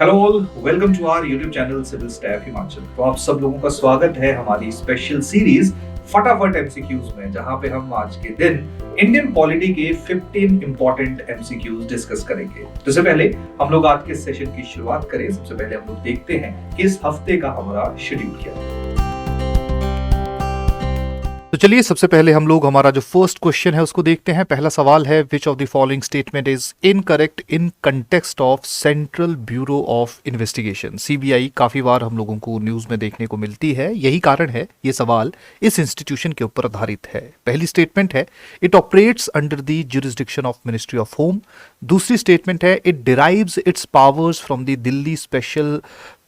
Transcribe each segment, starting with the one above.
Hello all, welcome to our YouTube channel civil staff Himachal. तो आप सब लोगों का स्वागत है हमारी स्पेशल सीरीज फटाफट एमसीक्यूज में, जहां पे हम आज के दिन इंडियन पॉलिटी के 15 इंपॉर्टेंट एमसीक्यूज डिस्कस करेंगे। तो इससे पहले हम लोग आज के सेशन की शुरुआत करें, सबसे पहले हम लोग देखते हैं कि इस हफ्ते का हमारा शेड्यूल क्या है। तो चलिए सबसे पहले हम लोग हमारा जो फर्स्ट क्वेश्चन है उसको देखते हैं। पहला सवाल है, which of the following statement is incorrect in context of central bureau of investigation. CBI काफी बार हम लोगों को न्यूज में देखने को मिलती है, यही कारण है ये सवाल इस इंस्टीट्यूशन के ऊपर आधारित है। पहली स्टेटमेंट है, it operates under the jurisdiction of ministry of home. दूसरी स्टेटमेंट है, it derives its powers from the Delhi special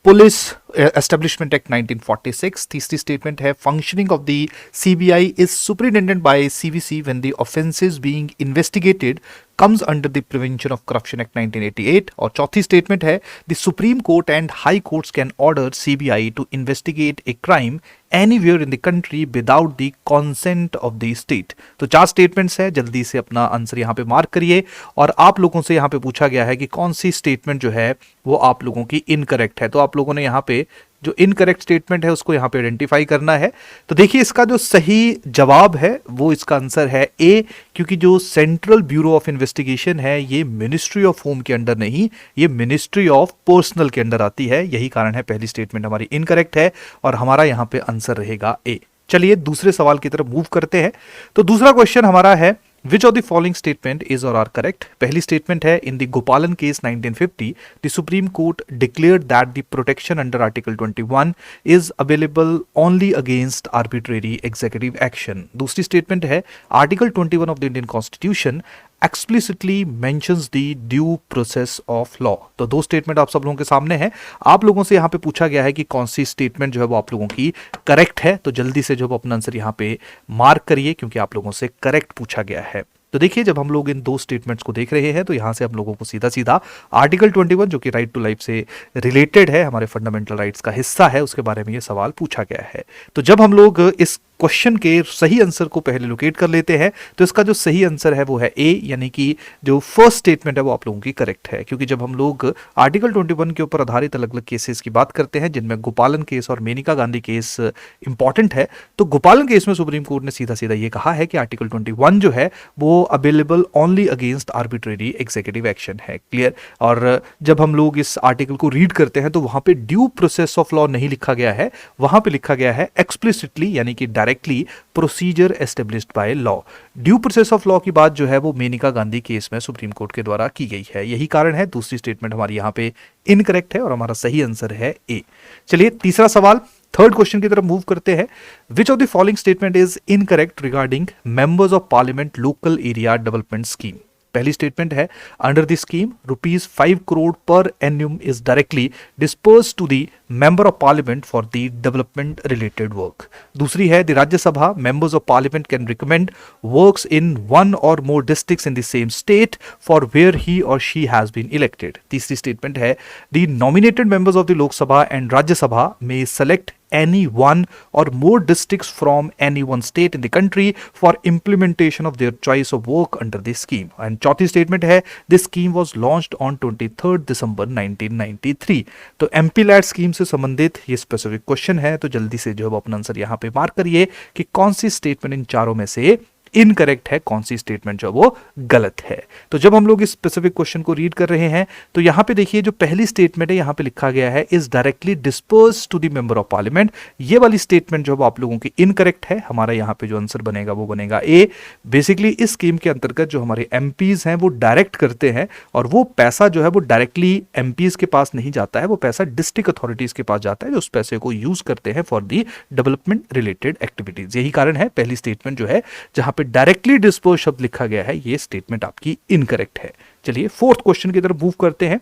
police establishment act 1946। तीसरी स्टेटमेंट है, functioning of the CBI is superintended by CVC when the offences being investigated comes under the Prevention of Corruption Act 1988। और चौथी statement है, the Supreme Court and High Courts can order CBI to investigate a crime anywhere in the country without the consent of the state। तो चार statements है, जल्दी से अपना answer यहाँ पे मार्क करिए। और आप लोगों से यहाँ पे पूछा गया है कि कौन सी स्टेटमेंट जो है वो आप लोगों की इनकरेक्ट है, तो आप लोगों ने यहाँ पे जो इनकरेक्ट स्टेटमेंट है उसको यहाँ पे आइडेंटिफाई करना है। तो देखिए इसका जो सही जवाब है वो इसका आंसर है ए, क्योंकि जो सेंट्रल ब्यूरो ऑफ इन्वेस्टिगेशन है ये मिनिस्ट्री ऑफ होम के अंडर नहीं, ये मिनिस्ट्री ऑफ पर्सनल के अंडर आती है। यही कारण है पहली स्टेटमेंट हमारी इनकरेक्ट है और हमारा यहाँ पे आंसर रहेगा ए। चलिए दूसरे सवाल की तरफ मूव करते हैं। तो दूसरा क्वेश्चन हमारा है, Which of the following statement is or are correct? पहली स्टेटमेंट है, in the Gopalan case 1950, the Supreme Court declared that the protection under Article 21 is available only against arbitrary executive action। दूसरी statement है, Article 21 of the Indian Constitution explicitly mentions the due process of law। तो दो statement आप सब लोगों के सामने है। आप लोगों से यहाँ पे पूछा गया है कि कौन सी स्टेटमेंट जो है वो आप लोगों की करेक्ट है, तो जल्दी से जो अपना आंसर यहाँ पे मार्क करिए, क्योंकि आप लोगों से करेक्ट पूछा गया है। तो देखिए जब हम लोग इन दो स्टेटमेंट्स को देख रहे हैं तो यहां से हम लोगों को सीधा सीधा आर्टिकल 21 जो कि राइट टू लाइफ से रिलेटेड है, हमारे फंडामेंटल राइट्स का हिस्सा है, उसके बारे में ये सवाल पूछा गया है। तो जब हम लोग इस क्वेश्चन के सही आंसर को पहले लोकेट कर लेते हैं तो इसका जो सही आंसर है वो है ए, यानी कि जो फर्स्ट स्टेटमेंट है वो आप लोगों की करेक्ट है। क्योंकि जब हम लोग आर्टिकल 21 के ऊपर आधारित अलग अलग केसेस की बात करते हैं, जिनमें गोपालन केस और मेनका गांधी केस इंपॉर्टेंट है, तो गोपालन केस में सुप्रीम कोर्ट ने सीधा सीधा ये कहा है कि आर्टिकल 21 जो है वो available only against arbitrary executive action है। क्लियर। और जब हम लोग इस आर्टिकल को रीड करते हैं तो वहां पे ड्यू प्रोसेस ऑफ लॉ नहीं लिखा गया है, वहां पे लिखा गया है एक्सप्लिसिटली, यानी कि directly procedure established by law. Due process of law की बात जो है वो मेनका गांधी केस में सुप्रीम कोर्ट के द्वारा की गई है। यही कारण है दूसरी स्टेटमेंट हमारी यहाँ पे इनकरेक्ट है और हमारा सही आंसर है ए। चलिए तीसरा सवाल, थर्ड क्वेश्चन की तरफ मूव करते हैं। Which of the following statement is incorrect regarding members of parliament local area development scheme. पहली स्टेटमेंट है, under the scheme ₹5 crore per annum is directly disperse to the member of parliament for the development related work. दूसरी है, the Rajya Sabha members of parliament can recommend works in one or more districts in the same state for where he or she has been elected. तीसरी statement है, the nominated members of the Lok Sabha and Rajya Sabha में select any one or more districts from any one state in the country for implementation of their choice of work under this scheme। and चौथी statement है, this scheme was launched on 23rd December 1993। तो MP lead scheme से संबंधित ये specific question है, तो जल्दी से जो अपना आंसर यहाँ पे मार्क करिए कि कौन सी स्टेटमेंट इन चारों में से इनकरेक्ट है, कौन सी स्टेटमेंट जो वो गलत है। तो जब हम लोग इस स्पेसिफिक क्वेश्चन को रीड कर रहे हैं तो यहां पे देखिए जो पहली स्टेटमेंट है यहां पे लिखा गया है is directly disperse to the member of parliament. ये वाली स्टेटमेंट जो आप लोगों की इनकरेक्ट है। हमारा यहां पे जो आंसर बनेगा वो बनेगा ए। बेसिकली इस स्कीम के अंतर्गत जो हमारे एमपीज हैं वो डायरेक्ट करते हैं और वो पैसा जो है वो डायरेक्टली एमपीज के पास नहीं जाता है, वो पैसा डिस्ट्रिक्ट अथॉरिटीज के पास जाता है जो उस पैसे को यूज करते हैं for the development related activities. यही कारण है पहली स्टेटमेंट जो है जहां पे डायरेक्टली डिस्पर्स शब्द लिखा गया है ये स्टेटमेंट आपकी इनकरेक्ट है। चलिए फोर्थ क्वेश्चन की तरफ मूव करते हैं।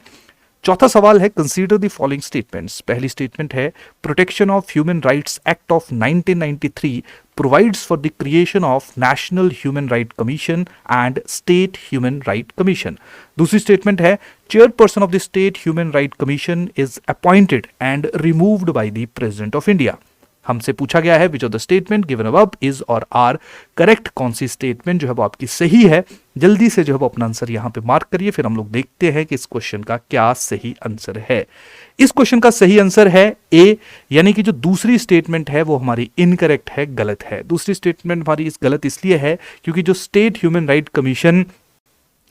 चौथा सवाल है, कंसीडर द फॉलोइंग स्टेटमेंट्स। पहली स्टेटमेंट है, protection of human rights act of 1993 provides for the creation of national human right commission and state human right commission. दूसरी स्टेटमेंट है, chairperson of the state human right commission is appointed and removed by the president of India. हमसे पूछा गया है which of the statement given above is और are correct, कौन सी statement जो है वो आपकी सही है। जल्दी से जो है वो अपना आंसर यहां पे मार्क करिए, फिर हम लोग देखते हैं कि इस क्वेश्चन का क्या सही आंसर है। इस क्वेश्चन का सही आंसर है ए, यानी कि जो दूसरी स्टेटमेंट है वो हमारी इनकरेक्ट है, गलत है। दूसरी स्टेटमेंट हमारी इस गलत इसलिए है क्योंकि जो स्टेट ह्यूमन राइट कमीशन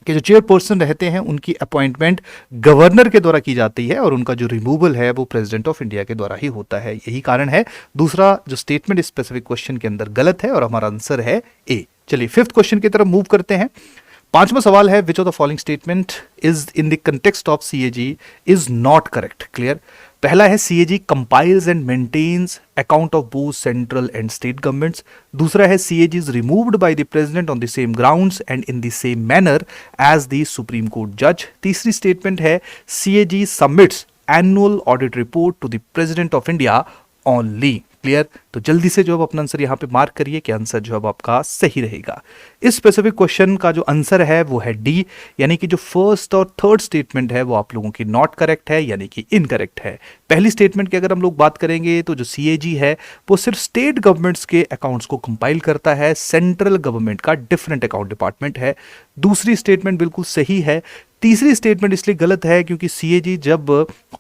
के जो चेयरपर्सन रहते हैं उनकी अपॉइंटमेंट गवर्नर के द्वारा की जाती है और उनका जो रिमूवल है वो प्रेसिडेंट ऑफ इंडिया के द्वारा ही होता है। यही कारण है दूसरा जो स्टेटमेंट स्पेसिफिक क्वेश्चन के अंदर गलत है और हमारा आंसर है ए। चलिए फिफ्थ क्वेश्चन की तरफ मूव करते हैं। पांचवा सवाल है which of the following statement is in the context of CAG is not correct. Clear. पहला है CAG compiles and maintains account of both central and state governments. दूसरा है CAG is removed by the president on the same grounds and in the same manner as the supreme court जज। तीसरी statement है CAG submits annual audit report to the president of India only. Clear. तो जल्दी से जो अब अपना answer यहां पे मार्क करिए कि आंसर जो अब आपका सही रहेगा। इस स्पेसिफिक क्वेश्चन का जो आंसर है वो है डी, यानी कि जो फर्स्ट और थर्ड स्टेटमेंट है वो आप लोगों की नॉट करेक्ट है, यानी कि इनकरेक्ट है। पहली स्टेटमेंट की अगर हम लोग बात करेंगे तो जो सीएजी है वो सिर्फ स्टेट गवर्नमेंट्स के अकाउंट्स को कंपाइल करता है, सेंट्रल गवर्नमेंट का डिफरेंट अकाउंट डिपार्टमेंट है। दूसरी स्टेटमेंट बिल्कुल सही है। तीसरी स्टेटमेंट इसलिए गलत है क्योंकि सीएजी जब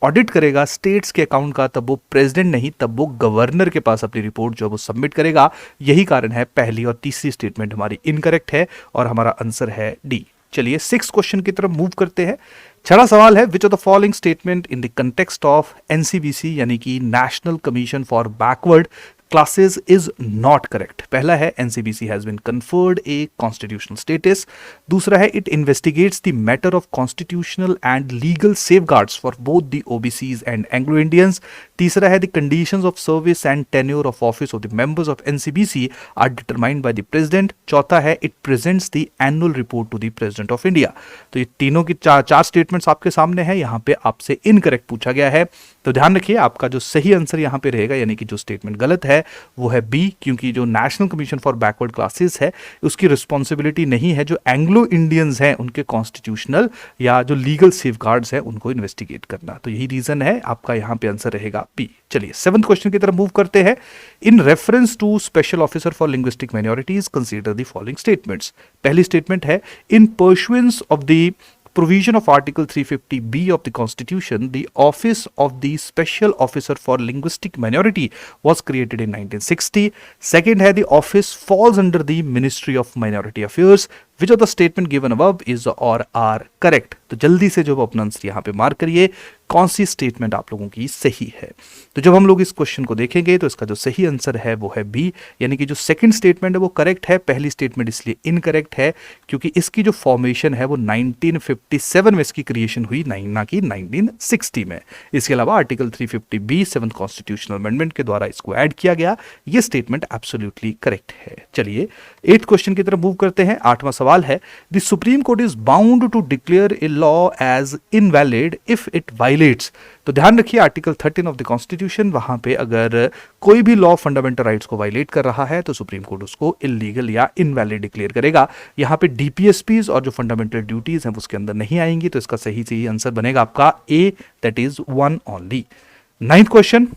ऑडिट करेगा स्टेट्स के अकाउंट का तब वो प्रेसिडेंट नहीं, तब वो गवर्नर के पास अपनी रिपोर्ट जो वो सबमिट करेगा। यही कारण है पहली और तीसरी स्टेटमेंट हमारी इनकरेक्ट है और हमारा आंसर है डी। चलिए सिक्स क्वेश्चन की तरफ मूव करते हैं। छठा सवाल है which of the following statement in the context of NCBC यानी कि national commission for backward classes is not correct. पहला है NCBC has been conferred a constitutional status. दूसरा है it investigates the matter of constitutional and legal safeguards for both the OBCs and Anglo Indians. तीसरा है the conditions of service and tenure of office of the members of NCBC are determined by the president. चौथा है it presents the annual report to the president of India. तो ये तीनों की चार statements आपके सामने है। यहाँ पे आपसे इनकरेक्ट पूछा गया है, तो ध्यान रखिए आपका जो सही आंसर यहाँ पे रहेगा, यानी कि जो स्टेटमेंट गलत है वो है बी, क्योंकि जो national commission for backward classes है उसकी रिस्पॉन्सिबिलिटी नहीं है जो एंग्लो इंडियंस हैं उनके कॉन्स्टिट्यूशनल या जो लीगल सेफगार्ड्स हैं उनको इन्वेस्टिगेट करना। तो यही रीजन है, आपका यहाँ पे आंसर रहेगा बी। चलिए सेवंथ क्वेश्चन की तरफ मूव करते हैं। In reference to special officer for linguistic minorities consider the following statements. पहली स्टेटमेंट है in pursuance of the provision of Article 350B of the Constitution, the Office of the Special Officer for Linguistic Minority was created in 1960. Second है the office falls under the Ministry of Minority Affairs. Which of the statement given above is or are correct? तो जल्दी से जो अपना answer यहाँ पे mark करिए, कौन सी स्टेटमेंट आप लोगों की सही है। तो जब हम लोग इस क्वेश्चन को देखेंगे तो इसका जो सही आंसर है वो है बी, यानी कि जो सेकंड स्टेटमेंट है वो करेक्ट है। पहली स्टेटमेंट इसलिए इनकरेक्ट है क्योंकि इसकी जो फॉर्मेशन है वो 1957 में इसकी क्रिएशन हुई, ना कि 1960 में। इसके अलावा article 350B 7th constitutional amendment के द्वारा इसको ऐड किया गया। ये स्टेटमेंट एब्सोल्युटली करेक्ट है। चलिए 8th क्वेश्चन की तरफ मूव करते हैं। 8वां सवाल है the supreme court is bound to declare a law as invalid if it violates. तो ध्यान रखिए आर्टिकल 13 ऑफ द कॉन्स्टिट्यूशन, वहां पे अगर कोई भी लॉ फंडामेंटल राइट्स को वायलेट कर रहा है तो सुप्रीम कोर्ट उसको इलीगल या इनवैलिड डिक्लेयर करेगा। यहाँ पे डीपीएसपीज और जो फंडामेंटल ड्यूटीज हैं उसके अंदर नहीं आएंगी, तो इसका सही आंसर बनेगा आपका A, that is 1 only. 9th question,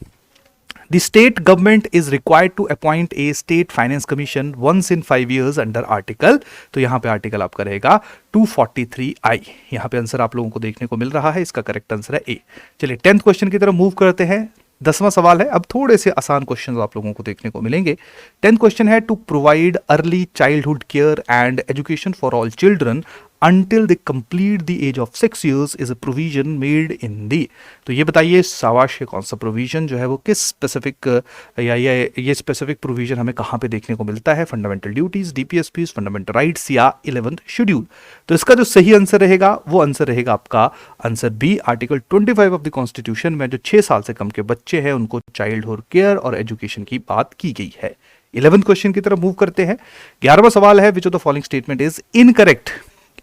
The state government is required to appoint a state finance commission once in 5 years under article, तो यहाँ पे आर्टिकल आपका रहेगा 243I। यहाँ पे आंसर आप लोगों को देखने को मिल रहा है, इसका करेक्ट आंसर है ए। चलिए 10th क्वेश्चन की तरफ मूव करते हैं। 10वां सवाल है, अब थोड़े से आसान क्वेश्चन आप लोगों को देखने को मिलेंगे। 10th क्वेश्चन है to provide early childhood care and education for all children until they complete the age of 6 years is a provision made in the। तो ये बताइए सावाश कौन सा प्रोविजन जो है वो किस स्पेसिफिक या ये स्पेसिफिक प्रोविजन हमें कहाँ पे देखने को मिलता है, fundamental duties, DPSPs, fundamental rights या 11th शेड्यूल। तो इसका जो सही आंसर रहेगा वो आंसर रहेगा आपका answer B, article 25 of the constitution में जो 6 साल से कम के बच्चे हैं उनको चाइल्डहुड केयर और एजुकेशन की बात की गई है। 11th क्वेश्चन की तरफ मूव करते हैं। 11वां सवाल है which of the following statement is incorrect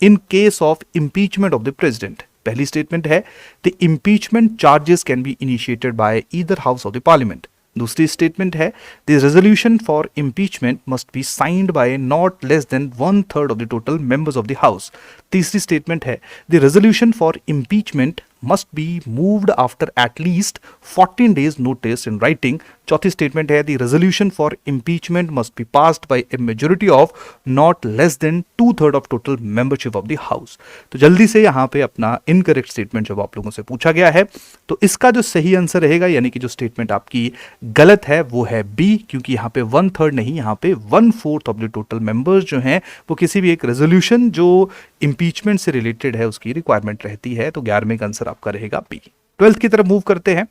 in case of impeachment of the president। पहली स्टेटमेंट है the impeachment charges can be initiated by either house of the parliament। दूसरी स्टेटमेंट है the resolution for impeachment must be signed by not less than 1/3 of the total members of the house। तीसरी statement है the resolution for impeachment must be moved after at least 14 days notice in writing चौथी statement है the resolution for impeachment must be passed by A majority of not less than 2/3 of total membership of the house. तो जल्दी से यहाँ पे अपना incorrect statement जब आप लोगों से पूछा गया है तो इसका जो सही आंसर रहेगा यानी कि जो स्टेटमेंट आपकी गलत है वो है बी, क्योंकि यहाँ पे 1/3 नहीं, यहाँ पे 1/4 ऑफ द टोटल मेंबर्स जो हैं वो किसी भी एक रेजोल्यूशन जो इंपीचमेंट से रिलेटेड है उसकी रिक्वायरमेंट रहती है। तो 11वें का आंसर आपका रहेगा बी। 12th की तरफ मूव करते हैं।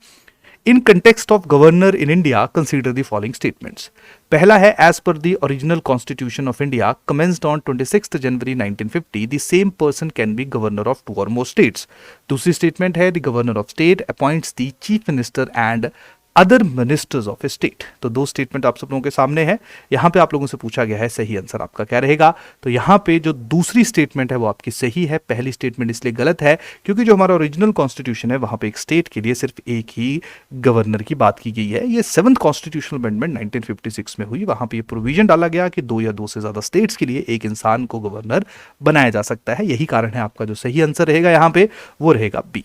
In context of governor in India consider the following statements. पहला है as per the original constitution of India commenced on 26 January 1950 the same person can be governor of 2 और more states. दूसरी statement है the governor of state appoints the chief minister and other ministers of a state. तो दो statement आप सब लोगों के सामने है। यहां पे आप लोगों से पूछा गया है सही आंसर आपका क्या रहेगा। तो यहां पे जो दूसरी स्टेटमेंट है वो आपकी सही है, पहली स्टेटमेंट इसलिए गलत है क्योंकि जो हमारा ओरिजिनल कॉन्स्टिट्यूशन है वहां पे एक स्टेट के लिए सिर्फ एक ही गवर्नर की बात की गई है। ये 7th कॉन्स्टिट्यूशनल अमेंडमेंट 1956 में हुई, वहां पे ये प्रोविजन डाला गया कि 2 या 2 से ज्यादा स्टेट्स के लिए एक इंसान को गवर्नर बनाया जा सकता है। यही कारण है आपका जो सही आंसर रहेगा यहाँ पे वो रहेगा बी।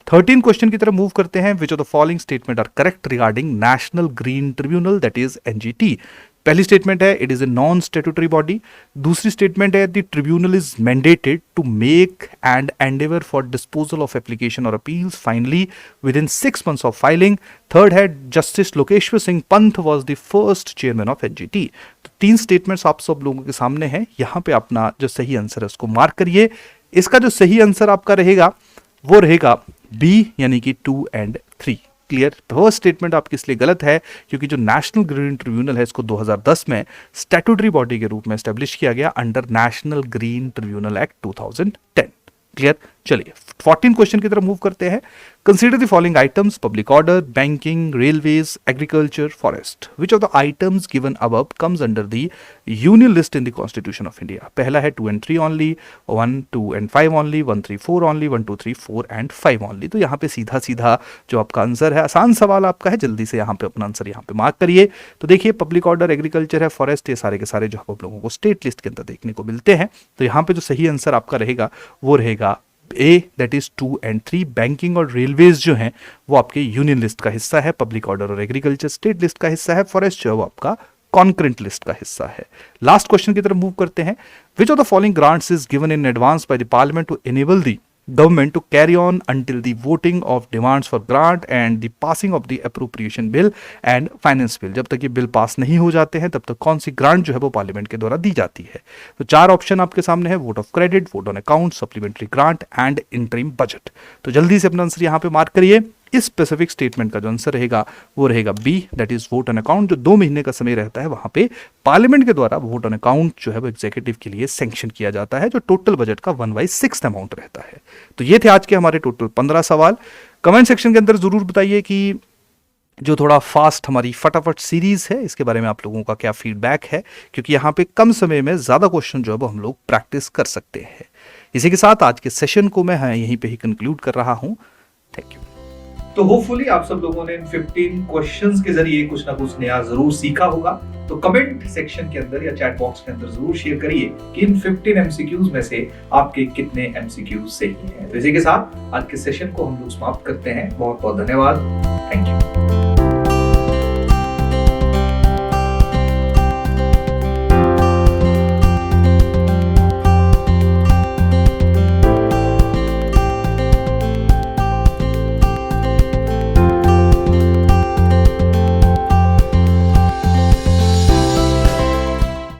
13 क्वेश्चन की तरफ मूव करते हैं। Which of the following statement are correct regarding national green tribunal that is NGT. पहली स्टेटमेंट है it is a non statutory body. दूसरी स्टेटमेंट है the tribunal is mandated to make and endeavour for disposal of application or appeals finally within 6 months of filing. Third है justice Lokeshwar Singh Pant was the first chairman of NGT. तो 3 statements आप सब लोगों के सामने हैं। यहां पे अपना जो सही आंसर है उसको मार्क करिए। इसका जो सही आंसर आपका रहेगा वो रहेगा बी यानी कि 2 और 3। क्लियर। फर्स्ट स्टेटमेंट आपकी इसलिए गलत है क्योंकि जो नेशनल ग्रीन ट्रिब्यूनल है इसको 2010 में स्टैट्यूटरी बॉडी के रूप में एस्टेब्लिश किया गया under national green tribunal act 2010। Clear. चलिए 14 क्वेश्चन की तरफ मूव करते हैं। Consider the following items public order, banking, railways, agriculture, forest. Which of the items given above comes under the union list in the constitution of India. पहला है 2 और 3 only, 1, 2 और 5 only, 1, 3, 4 only, 1, 2, 3, 4 और 5 only. तो यहाँ पे सीधा सीधा जो आपका आंसर है, आसान सवाल आपका है, जल्दी से यहाँ पे अपना आंसर यहाँ पे मार्क करिए। तो देखिए पब्लिक ऑर्डर, एग्रीकल्चर है, फॉरेस्ट, ये सारे के सारे जो आप लोगों को स्टेट लिस्ट के अंदर देखने को मिलते हैं। तो यहाँ पे जो सही आंसर आपका रहेगा वो रहेगा ए दैट इज 2 और 3। बैंकिंग और रेलवेज जो हैं वो आपके यूनियन लिस्ट का हिस्सा है, पब्लिक ऑर्डर और एग्रीकल्चर स्टेट लिस्ट का हिस्सा है, फॉरेस्ट जो है वो आपका कॉन्करेंट लिस्ट का हिस्सा है। लास्ट क्वेश्चन की तरफ मूव करते हैं। Which of the following grants is given in advance by the parliament to enable the government to carry on until the voting of demands for grant and the passing of the appropriation bill and finance bill। जब तक ये bill pass नहीं हो जाते हैं तब तक कौन सी ग्रांट जो है वो पार्लियामेंट के द्वारा दी जाती है। तो 4 ऑप्शन आपके सामने है, vote of credit, vote on account, supplementary grant and interim budget. तो जल्दी से अपना आंसर यहाँ पे मार्क करिए। इस स्पेसिफिक स्टेटमेंट का जो आंसर रहेगा वो रहेगा B that is vote on account. जो 2 महीने का समय रहता है वहां पे पार्लियामेंट के द्वारा वोट ऑन अकाउंट जो है वो एग्जीक्यूटिव के लिए सैंक्शन किया जाता है, जो टोटल बजट का 1/6 अमाउंट रहता है। तो ये थे आज के हमारे टोटल 15 सवाल। कमेंट सेक्शन के अंदर जरूर बताइए कि जो थोड़ा फास्ट हमारी फटाफट सीरीज है इसके बारे में आप लोगों का क्या फीडबैक है, क्योंकि यहाँ पे कम समय में ज्यादा क्वेश्चन जो है वो हम लोग प्रैक्टिस कर सकते हैं। इसी के साथ आज के सेशन को मैं यहीं पे ही कंक्लूड कर रहा हूँ। Thank you. तो होपफुली आप सब लोगों ने इन 15 क्वेश्चंस के जरिए कुछ ना कुछ नया जरूर सीखा होगा। तो कमेंट सेक्शन के अंदर या चैट बॉक्स के अंदर जरूर शेयर करिए कि इन 15 एमसीक्यूज में से आपके कितने एमसीक्यूज सही हैं। तो इसी के साथ आज के सेशन को हम लोग समाप्त करते हैं। बहुत बहुत धन्यवाद। Thank you.